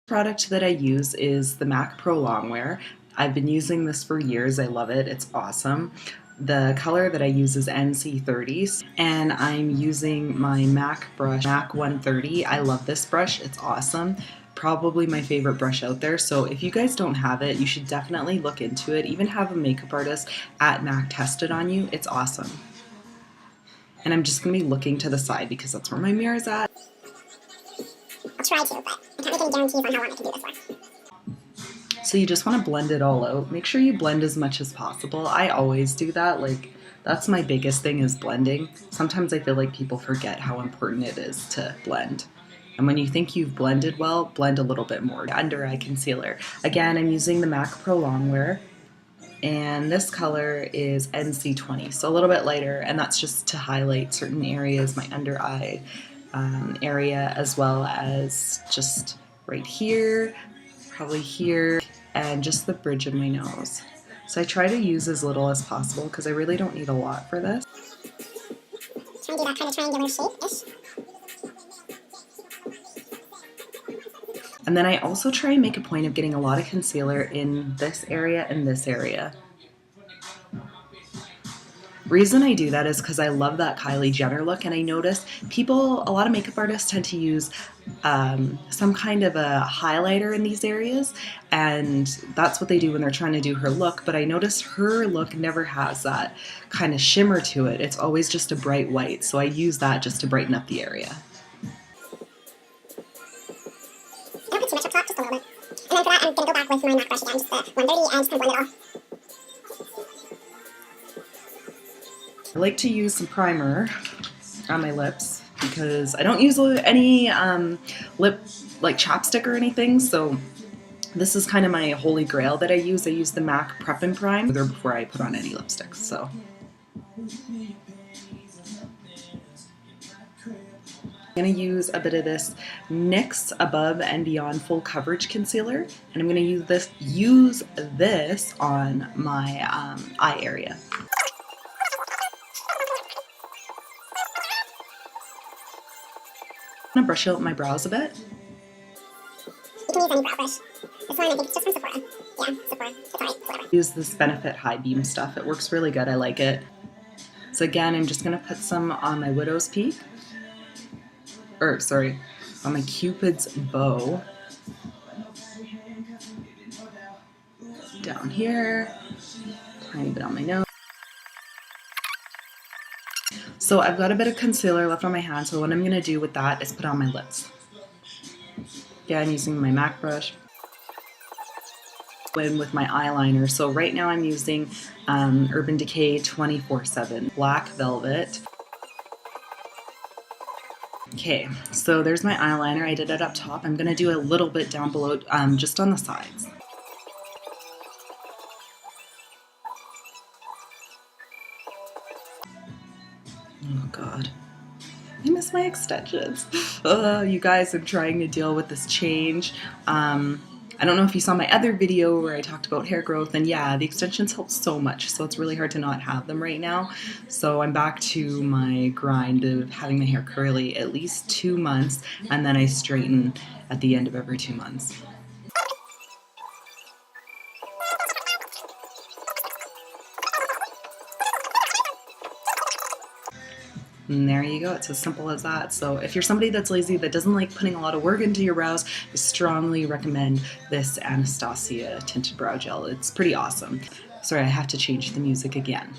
Product that I use is the MAC Pro LongWear. I've been using this for years. I love it. It's awesome. The color that I use is NC30s, and I'm using my MAC brush, MAC 130. I love this brush. It's awesome. Probably my favorite brush out there. So if you guys don't have it, you should definitely look into it. Even have a makeup artist at MAC test it on you. It's awesome. And I'm just going to be looking to the side because that's where my mirror is at. I'll try to, but I can't make any guarantees on how long I can do this for. So you just want to blend it all out. Make sure you blend as much as possible. I always do that. Like, that's my biggest thing is blending. Sometimes I feel like people forget how important it is to blend. And when you think you've blended well, blend a little bit more. Under eye concealer. Again, I'm using the MAC Pro LongWear. And this color is NC20, so a little bit lighter. And that's just to highlight certain areas, my under eye area, as well as just right here, probably here, and just the bridge of my nose. So I try to use as little as possible because I really don't need a lot for this. Try and do that kind of triangular shape-ish. And then I also try and make a point of getting a lot of concealer in this area and this area. Reason I do that is because I love that Kylie Jenner look, and I notice people, a lot of makeup artists tend to use some kind of a highlighter in these areas, and that's what they do when they're trying to do her look, but I notice her look never has that kind of shimmer to it. It's always just a bright white, so I use that just to brighten up the area. Don't put too much up top, just a little bit. And then for that, I'm going to go back with my MAC brush again, just the 130, and just kind of blend it all. I like to use some primer on my lips because I don't use any lip like chapstick or anything, so this is kind of my holy grail that I use. I use the MAC Prep and Prime before I put on any lipsticks. So I'm going to use a bit of this NYX Above and Beyond Full Coverage Concealer, and I'm going to use this on my eye area. I'm going to brush out my brows a bit. You can use any brow brush. This one, I think it's just from Sephora. Yeah, Sephora. It's alright, whatever. Use this Benefit High Beam stuff. It works really good. I like it. So again, I'm just going to put some on my Widow's Peak. Or, sorry, on my Cupid's Bow. Down here. Tiny bit on my nose. So I've got a bit of concealer left on my hand, so what I'm going to do with that is put on my lips. Again, using my MAC brush. In with my eyeliner. So right now I'm using Urban Decay 24/7 Black Velvet. Okay, so there's my eyeliner. I did it up top. I'm going to do a little bit down below, just on the sides. Oh God, I miss my extensions. You guys, I'm trying to deal with this change. I don't know if you saw my other video where I talked about hair growth, and yeah, the extensions help so much, so it's really hard to not have them right now. So I'm back to my grind of having my hair curly at least 2 months, and then I straighten at the end of every 2 months. And there you go, it's as simple as that. So if you're somebody that's lazy, that doesn't like putting a lot of work into your brows, I strongly recommend this Anastasia Tinted Brow Gel. It's pretty awesome. Sorry, I have to change the music again.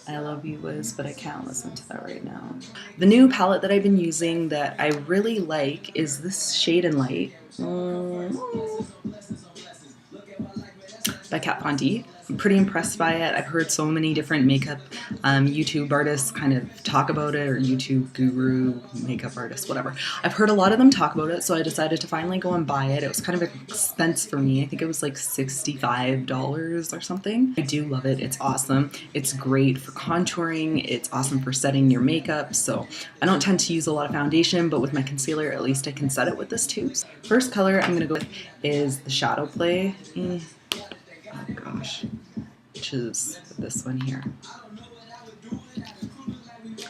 I love you, Liz, but I can't listen to that right now. The new palette that I've been using that I really like is this Shade+Light by Kat Von D. I'm pretty impressed by it. I've heard so many different makeup YouTube artists kind of talk about it, or YouTube guru, makeup artists, whatever. I've heard a lot of them talk about it, so I decided to finally go and buy it. It was kind of an expense for me. I think it was like $65 or something. I do love it. It's awesome. It's great for contouring. It's awesome for setting your makeup. So I don't tend to use a lot of foundation, but with my concealer, at least I can set it with this too. First color I'm going to go with is the Shadow Play. Oh gosh, which is this one here.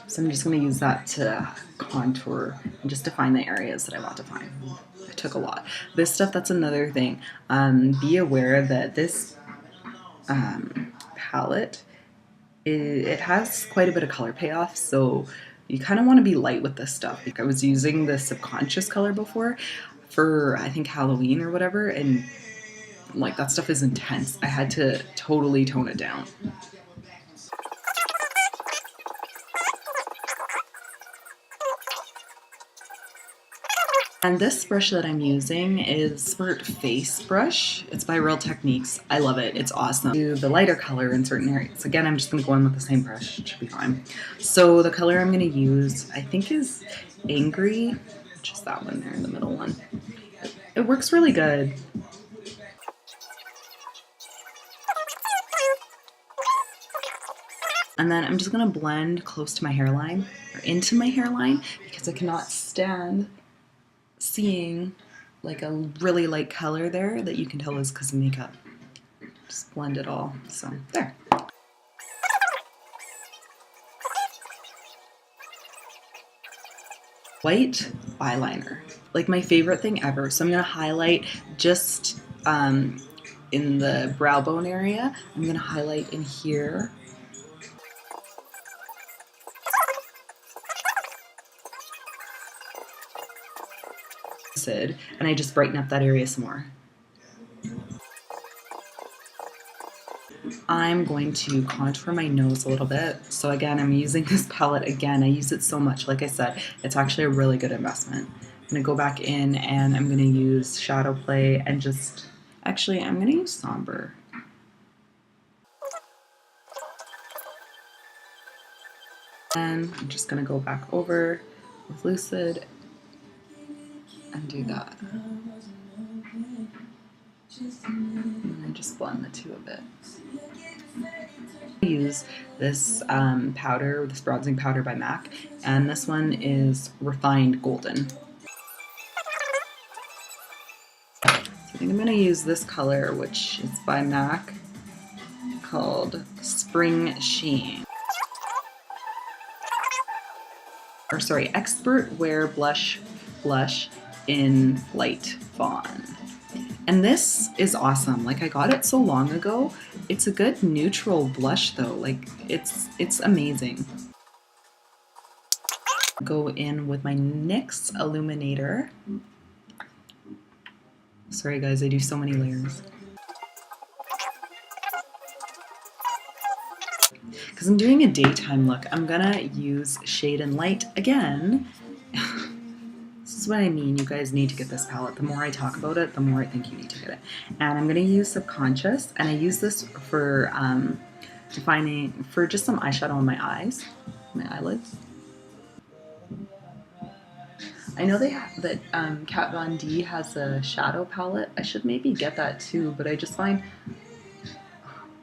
So I'm just going to use that to contour and just define the areas that I want to define. It took a lot. This stuff, that's another thing. Be aware that this palette, it has quite a bit of color payoff, so you kind of want to be light with this stuff. Like I was using the subconscious color before for, I think, Halloween or whatever, and like that stuff is intense. I had to totally tone it down. And this brush that I'm using is Spurt Face Brush. It's by Real Techniques. I love it. It's awesome. Do the lighter color in certain areas. Again, I'm just going to go in with the same brush. It should be fine. So the color I'm going to use, I think, is Ingrie, which is that one there in the middle one. It works really good. And then I'm just going to blend close to my hairline, or into my hairline, because I cannot stand seeing like a really light color there that you can tell is because of makeup. Just blend it all. So there. White eyeliner, like my favorite thing ever. So I'm gonna highlight just in the brow bone area. I'm gonna highlight in here. And I just brighten up that area some more. I'm going to contour my nose a little bit. So again, I'm using this palette again. I use it so much. Like I said, it's actually a really good investment. I'm gonna go back in and I'm gonna use shadow play and just, actually I'm gonna use somber. And I'm just gonna go back over with Lucid and do that. And I just blend the two a bit. I use this powder, this bronzing powder by MAC, and this one is Refined Golden. So I think I'm gonna use this color, which is by MAC, called Spring Sheen. Or sorry, Expert Wear Blush in Light Fawn. And this is awesome. Like I got it so long ago. It's a good neutral blush though. Like it's amazing. Go in with my NYX Illuminator. Sorry guys, I do so many layers. Because I'm doing a daytime look, I'm gonna use Shade+Light again. This is what I mean, you guys need to get this palette. The more I talk about it, the more I think you need to get it. And I'm gonna use Subconscious, and I use this for defining, for just some eyeshadow on my eyes, my eyelids. I know they have that Kat Von D has a shadow palette. I should maybe get that too, but I just find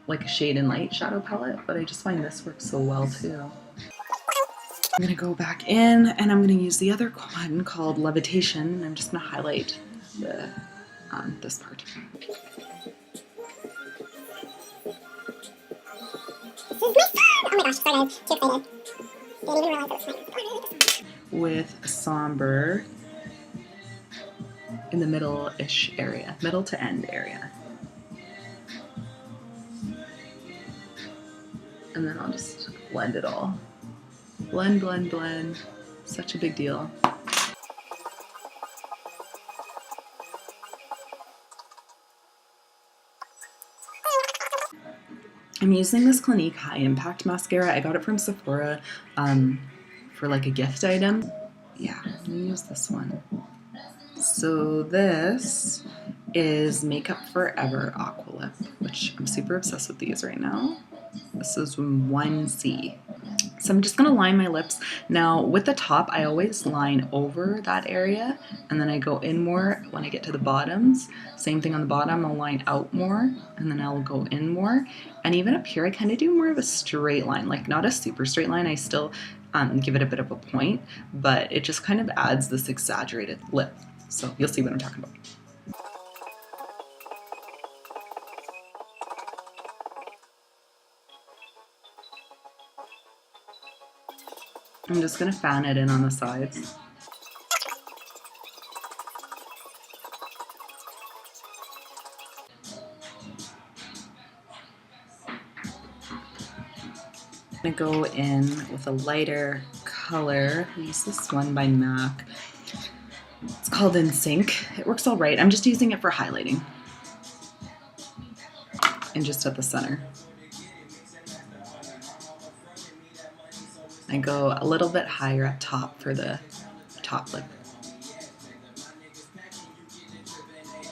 like a Shade+Light shadow palette, but I just find this works so well too. I'm gonna go back in and I'm gonna use the other one called Levitation, and I'm just gonna highlight the this part. Oh my gosh, sorry guys, too excited. Didn't even realize it was With somber in the middle-ish area, middle to end area. And then I'll just blend it all. Blend, blend, blend. Such a big deal. I'm using this Clinique High Impact Mascara. I got it from Sephora for like a gift item. Yeah, I'm gonna use this one. So this is Makeup Forever Aqua Lip, which I'm super obsessed with these right now. This is 1C. So I'm just gonna line my lips. Now with the top, I always line over that area and then I go in more when I get to the bottoms. Same thing on the bottom, I'll line out more and then I'll go in more. And even up here, I kind of do more of a straight line, like not a super straight line. I still give it a bit of a point, but it just kind of adds this exaggerated lip. So you'll see what I'm talking about. I'm just going to fan it in on the sides. I'm going to go in with a lighter color. I use this one by MAC. It's called In Sync. It works all right. I'm just using it for highlighting. And just at the center. I go a little bit higher up top for the top lip.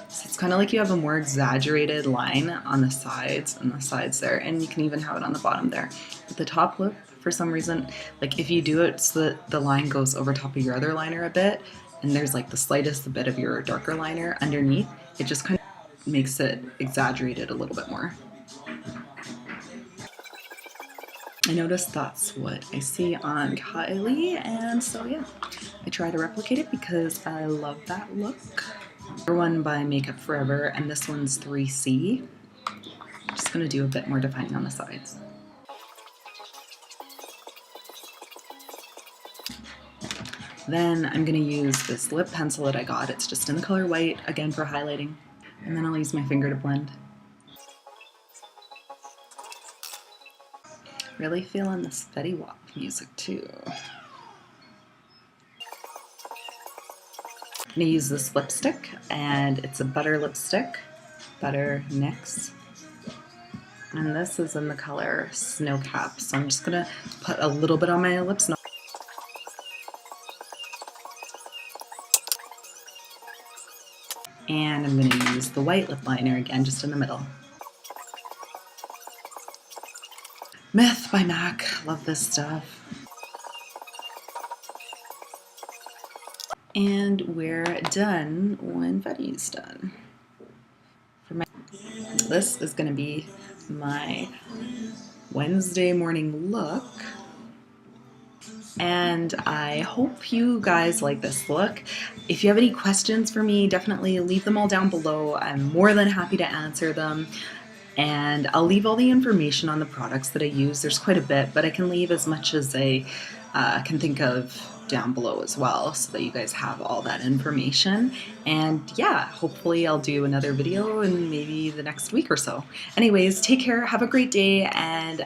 So it's kind of like you have a more exaggerated line on the sides and the sides there, and you can even have it on the bottom there. But the top lip, for some reason, like if you do it so that the line goes over top of your other liner a bit, and there's like the slightest bit of your darker liner underneath, it just kind of makes it exaggerated a little bit more. I noticed that's what I see on Kylie, and so yeah, I try to replicate it because I love that look. Another one by Makeup Forever, and this one's 3C. I'm just going to do a bit more defining on the sides. Then I'm going to use this lip pencil that I got. It's just in the color white, again for highlighting. And then I'll use my finger to blend. Really feeling this Fetty Wap music too. I'm going to use this lipstick, and it's a butter lipstick, Butter NYX. And this is in the color Snow Cap. So I'm just going to put a little bit on my lips. And I'm going to use the white lip liner again, just in the middle. Myth by MAC. Love this stuff. And we're done when Fetty's done. This is going to be my Wednesday morning look. And I hope you guys like this look. If you have any questions for me, definitely leave them all down below. I'm more than happy to answer them. And I'll leave all the information on the products that I use. There's quite a bit, but I can leave as much as I can think of down below as well, so that you guys have all that information. And yeah, hopefully I'll do another video in maybe the next week or so. Anyways, take care, have a great day, and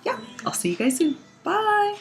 yeah, I'll see you guys soon. Bye!